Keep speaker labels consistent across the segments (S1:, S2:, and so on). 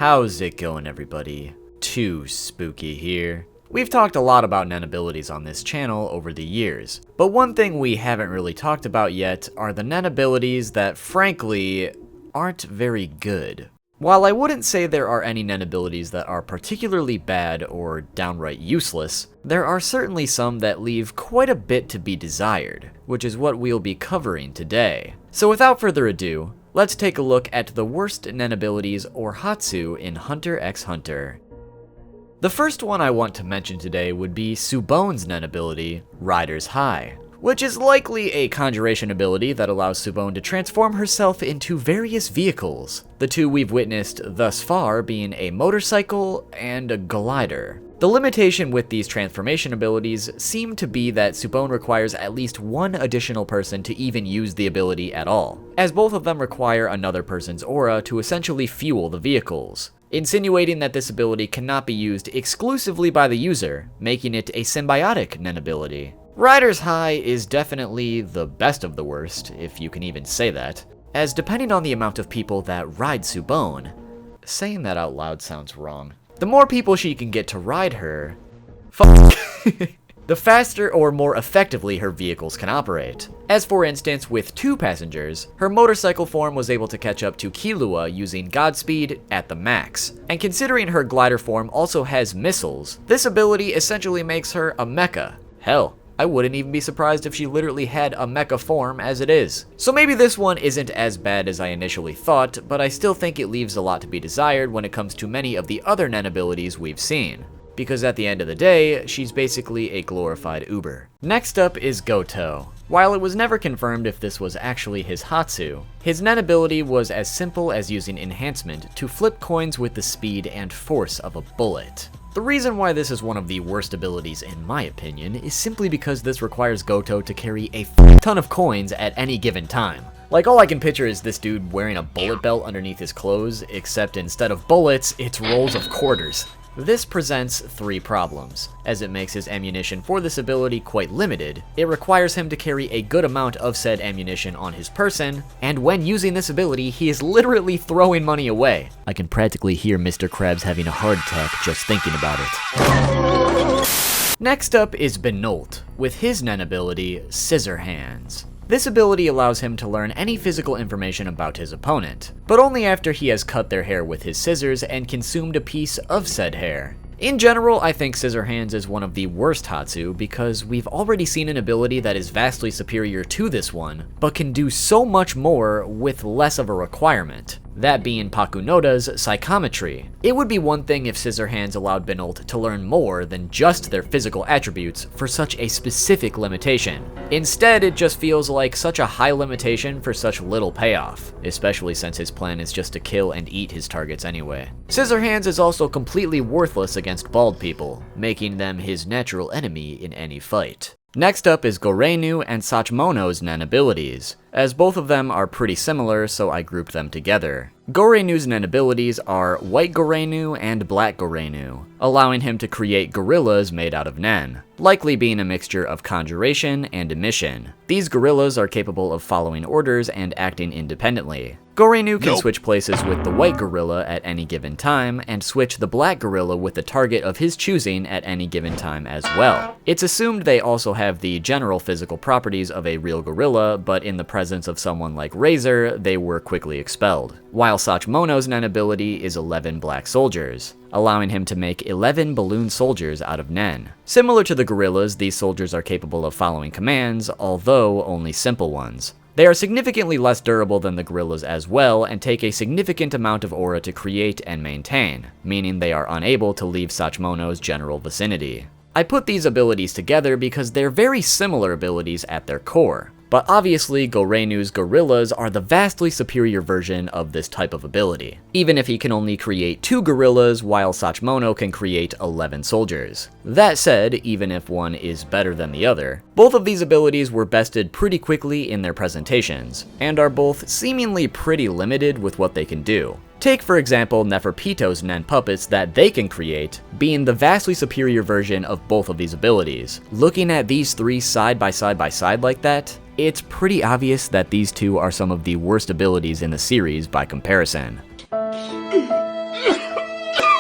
S1: How's it going, everybody? Too Spooky here. We've talked a lot about nen abilities on this channel over the years, but one thing we haven't really talked about yet are the nen abilities that, frankly, aren't very good. While I wouldn't say there are any nen abilities that are particularly bad or downright useless, there are certainly some that leave quite a bit to be desired, which is what we'll be covering today. So without further ado, let's take a look at the worst nen abilities or hatsu in Hunter x Hunter. The first one I want to mention today would be Subone's nen ability, Rider's High, which is likely a conjuration ability that allows Subone to transform herself into various vehicles, the two we've witnessed thus far being a motorcycle and a glider. The limitation with these transformation abilities seem to be that Subone requires at least one additional person to even use the ability at all, as both of them require another person's aura to essentially fuel the vehicles, insinuating that this ability cannot be used exclusively by the user, making it a symbiotic nen ability. Rider's High is definitely the best of the worst, if you can even say that, as depending on the amount of people that ride Subone, saying that out loud sounds wrong, the more people she can get to ride her, the faster or more effectively her vehicles can operate. As for instance, with 2 passengers, her motorcycle form was able to catch up to Killua using Godspeed at the max. And considering her glider form also has missiles, this ability essentially makes her a mecha. Hell, I wouldn't even be surprised if she literally had a mecha form as it is. So maybe this one isn't as bad as I initially thought, but I still think it leaves a lot to be desired when it comes to many of the other nen abilities we've seen, because at the end of the day, she's basically a glorified Uber. Next up is Goto. While it was never confirmed if this was actually his hatsu, his nen ability was as simple as using enhancement to flip coins with the speed and force of a bullet. The reason why this is one of the worst abilities in my opinion is simply because this requires Goto to carry a ton of coins at any given time. Like, all I can picture is this dude wearing a bullet belt underneath his clothes, except instead of bullets, it's rolls of quarters. This presents 3 problems, as it makes his ammunition for this ability quite limited, it requires him to carry a good amount of said ammunition on his person, and when using this ability, he is literally throwing money away. I can practically hear Mr. Krabs having a heart attack just thinking about it. Next up is Binolt, with his nen ability, Scissor Hands. This ability allows him to learn any physical information about his opponent, but only after he has cut their hair with his scissors and consumed a piece of said hair. In general, I think Scissor Hands is one of the worst hatsu because we've already seen an ability that is vastly superior to this one, but can do so much more with less of a requirement. That being Pakunoda's psychometry. It would be one thing if Scissor Hands allowed Binolt to learn more than just their physical attributes for such a specific limitation. Instead, it just feels like such a high limitation for such little payoff, especially since his plan is just to kill and eat his targets anyway. Scissor Hands is also completely worthless against bald people, making them his natural enemy in any fight. Next up is Gorenu and Sachimono's nen abilities, as both of them are pretty similar, so I grouped them together. Gorenu's nen abilities are White Gorenu and Black Gorenu, allowing him to create gorillas made out of nen, likely being a mixture of conjuration and emission. These gorillas are capable of following orders and acting independently. Gorenu can switch places with the white gorilla at any given time, and switch the black gorilla with the target of his choosing at any given time as well. It's assumed they also have the general physical properties of a real gorilla, but in the presence of someone like Razor, they were quickly expelled. While Sachimono's nen ability is 11 black soldiers, allowing him to make 11 balloon soldiers out of nen. Similar to the gorillas, these soldiers are capable of following commands, although only simple ones. They are significantly less durable than the gorillas as well, and take a significant amount of aura to create and maintain, meaning they are unable to leave Sachimono's general vicinity. I put these abilities together because they're very similar abilities at their core, but obviously Gorenu's gorillas are the vastly superior version of this type of ability, even if he can only create 2 gorillas while Sachimono can create 11 soldiers. That said, even if one is better than the other, both of these abilities were bested pretty quickly in their presentations, and are both seemingly pretty limited with what they can do. Take for example Neferpito's nen puppets that they can create, being the vastly superior version of both of these abilities. Looking at these 3 side by side like that, it's pretty obvious that these 2 are some of the worst abilities in the series by comparison.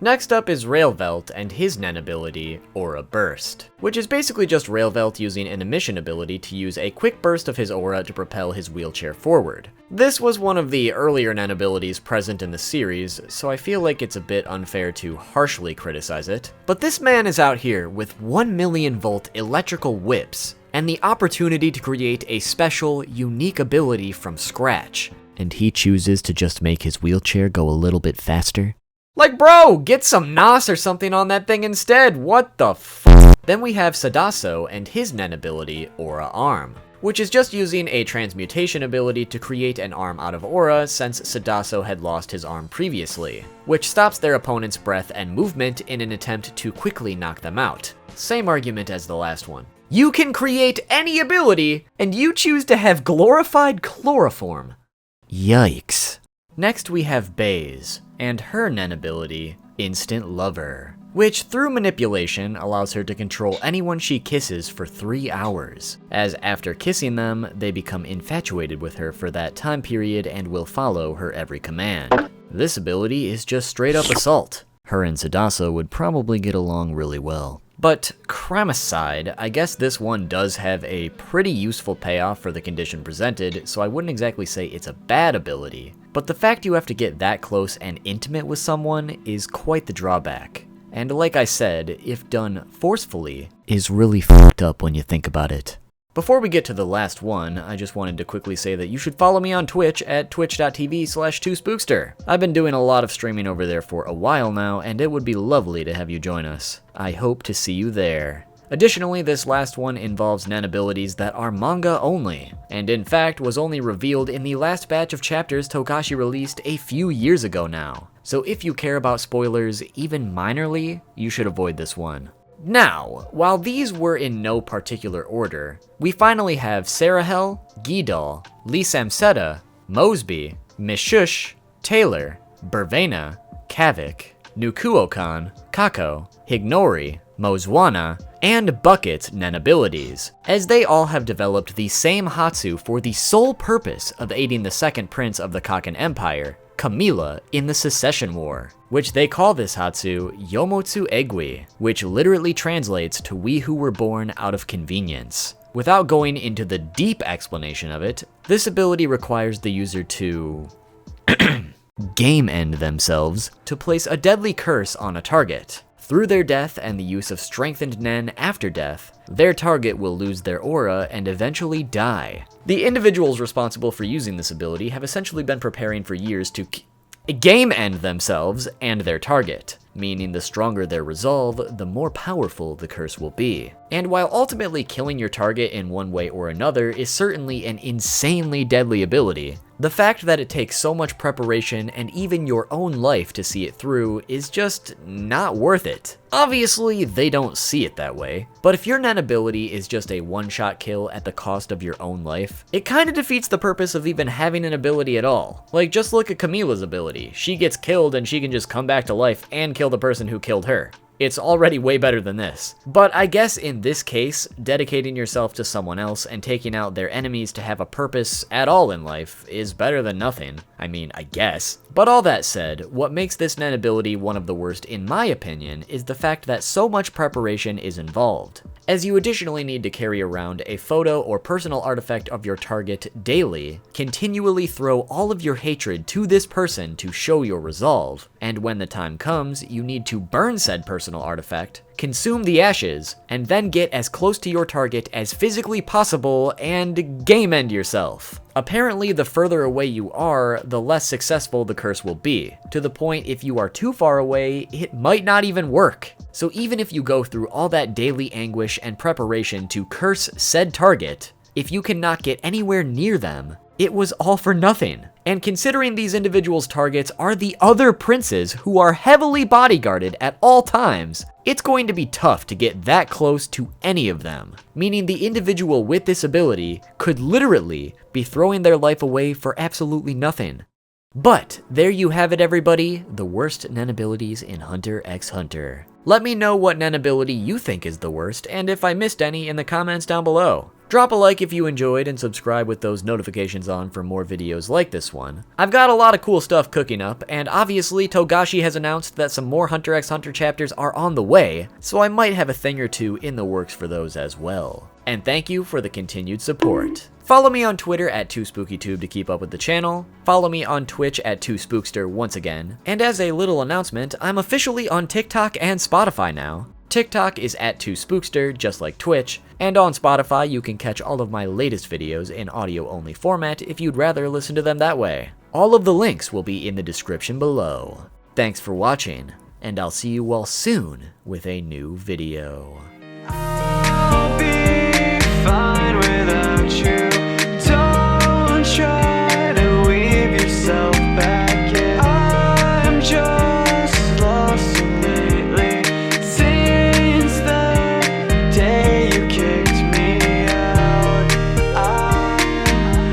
S1: Next up is Railveldt and his Nen ability, Aura Burst, which is basically just Railveldt using an emission ability to use a quick burst of his aura to propel his wheelchair forward. This was one of the earlier Nen abilities present in the series, so I feel like it's a bit unfair to harshly criticize it. But this man is out here with 1 million volt electrical whips, and the opportunity to create a special, unique ability from scratch. And he chooses to just make his wheelchair go a little bit faster? Like, bro, get some NOS or something on that thing instead, what the f***? Then we have Sadao and his Nen ability, Aura Arm, which is just using a transmutation ability to create an arm out of aura since Sadao had lost his arm previously, which stops their opponent's breath and movement in an attempt to quickly knock them out. Same argument as the last one. You can create any ability, and you choose to have glorified chloroform. Yikes. Next we have Baze, and her Nen ability, Instant Lover, which through manipulation allows her to control anyone she kisses for 3 hours, as after kissing them, they become infatuated with her for that time period and will follow her every command. This ability is just straight up assault. Her and Sadao would probably get along really well. But crime aside, I guess this one does have a pretty useful payoff for the condition presented, so I wouldn't exactly say it's a bad ability. But the fact you have to get that close and intimate with someone is quite the drawback. And like I said, if done forcefully, is really fucked up when you think about it. Before we get to the last one, I just wanted to quickly say that you should follow me on Twitch at twitch.tv/2spookster. I've been doing a lot of streaming over there for a while now, and it would be lovely to have you join us. I hope to see you there. Additionally, this last one involves Nen abilities that are manga only, and in fact was only revealed in the last batch of chapters Togashi released a few years ago now. So if you care about spoilers, even minorly, you should avoid this one. Now, while these were in no particular order, we finally have Sarahel, Gidal, Lisamseta, Mosby, Mishush, Taylor, Bervena, Kavik, Nukuokan, Kako, Hignori, Mozwana, and Bucket Nen abilities, as they all have developed the same hatsu for the sole purpose of aiding the second prince of the Kaken Empire, Camilla, in the Secession War, which they call this hatsu Yomotsu Egui, which literally translates to we who were born out of convenience. Without going into the deep explanation of it, this ability requires the user to game end themselves to place a deadly curse on a target. Through their death and the use of strengthened Nen after death, their target will lose their aura and eventually die. The individuals responsible for using this ability have essentially been preparing for years to game end themselves and their target, meaning the stronger their resolve, the more powerful the curse will be. And while ultimately killing your target in one way or another is certainly an insanely deadly ability, the fact that it takes so much preparation and even your own life to see it through is just not worth it. Obviously, they don't see it that way, but if your Nen ability is just a one-shot kill at the cost of your own life, it kinda defeats the purpose of even having an ability at all. Like, just look at Camilla's ability. She gets killed and she can just come back to life and kill the person who killed her. It's already way better than this. But I guess in this case, dedicating yourself to someone else and taking out their enemies to have a purpose at all in life is better than nothing. I mean, I guess. But all that said, what makes this Nen ability one of the worst in my opinion is the fact that so much preparation is involved, as you additionally need to carry around a photo or personal artifact of your target daily, continually throw all of your hatred to this person to show your resolve, and when the time comes, you need to burn said personal artifact, consume the ashes, and then get as close to your target as physically possible and game end yourself. Apparently, the further away you are, the less successful the curse will be, to the point if you are too far away, it might not even work. So even if you go through all that daily anguish and preparation to curse said target, if you cannot get anywhere near them, it was all for nothing. And considering these individuals' targets are the other princes who are heavily bodyguarded at all times, it's going to be tough to get that close to any of them, meaning the individual with this ability could literally be throwing their life away for absolutely nothing. But there you have it, everybody, the worst Nen abilities in Hunter x Hunter. Let me know what Nen ability you think is the worst, and if I missed any in the comments down below. Drop a like if you enjoyed and subscribe with those notifications on for more videos like this one. I've got a lot of cool stuff cooking up, and obviously Togashi has announced that some more Hunter x Hunter chapters are on the way, so I might have a thing or two in the works for those as well. And thank you for the continued support. Follow me on Twitter at 2SpookyTube to keep up with the channel. Follow me on Twitch at 2Spookster once again. And as a little announcement, I'm officially on TikTok and Spotify now. TikTok is at 2Spookster, just like Twitch, and on Spotify you can catch all of my latest videos in audio-only format if you'd rather listen to them that way. All of the links will be in the description below. Thanks for watching, and I'll see you all soon with a new video. I'll be fine without you.